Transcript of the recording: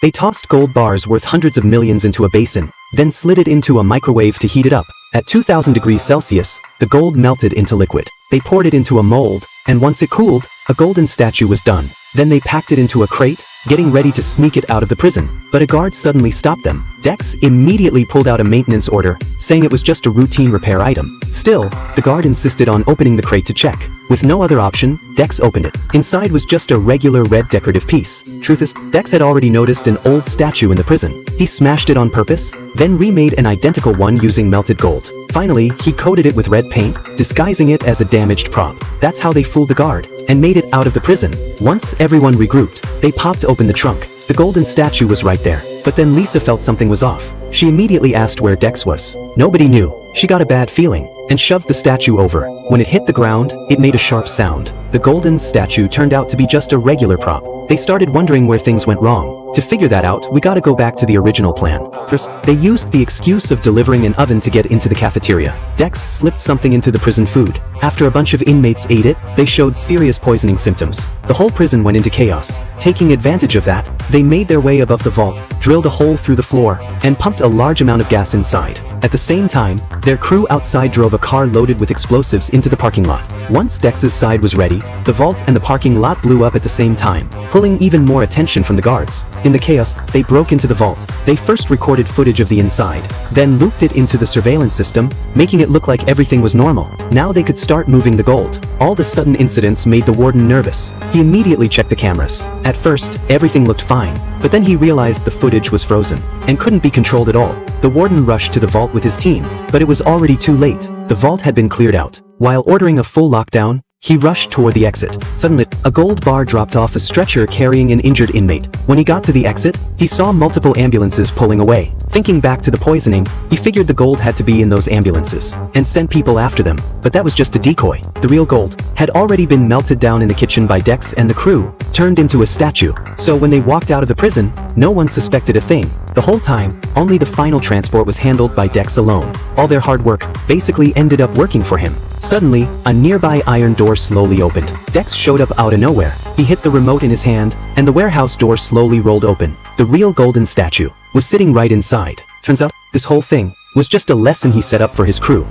They tossed gold bars worth hundreds of millions into a basin, then slid it into a microwave to heat it up. At 2000 degrees Celsius, the gold melted into liquid. They poured it into a mold, and once it cooled, a golden statue was done. Then they packed it into a crate, getting ready to sneak it out of the prison. But a guard suddenly stopped them. Dex immediately pulled out a maintenance order, saying it was just a routine repair item. Still, the guard insisted on opening the crate to check. With no other option, Dex opened it. Inside was just a regular red decorative piece. Truth is, Dex had already noticed an old statue in the prison. He smashed it on purpose, then remade an identical one using melted gold. Finally, he coated it with red paint, disguising it as a damaged prop. That's how they fooled the guard, and made it out of the prison. Once everyone regrouped, they popped open the trunk. The golden statue was right there. But then Lisa felt something was off. She immediately asked where Dex was. Nobody knew. She got a bad feeling, and shoved the statue over. When it hit the ground, it made a sharp sound. The golden statue turned out to be just a regular prop. They started wondering where things went wrong. To figure that out, we gotta go back to the original plan. First, they used the excuse of delivering an oven to get into the cafeteria. Dex slipped something into the prison food. After a bunch of inmates ate it, they showed serious poisoning symptoms. The whole prison went into chaos. Taking advantage of that, they made their way above the vault, drilled a hole through the floor, and pumped a large amount of gas inside. At the same time, their crew outside drove a car loaded with explosives into the parking lot. Once Dex's side was ready, the vault and the parking lot blew up at the same time, pulling even more attention from the guards. In the chaos, they broke into the vault. They first recorded footage of the inside, then looped it into the surveillance system, making it look like everything was normal. Now they could start moving the gold. All the sudden incidents made the warden nervous. He immediately checked the cameras. At first, everything looked fine, but then he realized the footage was frozen and couldn't be controlled at all. The warden rushed to the vault with his team, but it was already too late. The vault had been cleared out. While ordering a full lockdown, he rushed toward the exit. Suddenly, a gold bar dropped off a stretcher carrying an injured inmate. When he got to the exit, he saw multiple ambulances pulling away. Thinking back to the poisoning, he figured the gold had to be in those ambulances, and sent people after them. But that was just a decoy. The real gold had already been melted down in the kitchen by Dex and the crew, turned into a statue. So when they walked out of the prison, no one suspected a thing. The whole time, only the final transport was handled by Dex alone. All their hard work basically ended up working for him. Suddenly, a nearby iron door slowly opened. Dex showed up out of nowhere. He hit the remote in his hand, and the warehouse door slowly rolled open. The real golden statue was sitting right inside. Turns out, this whole thing was just a lesson he set up for his crew.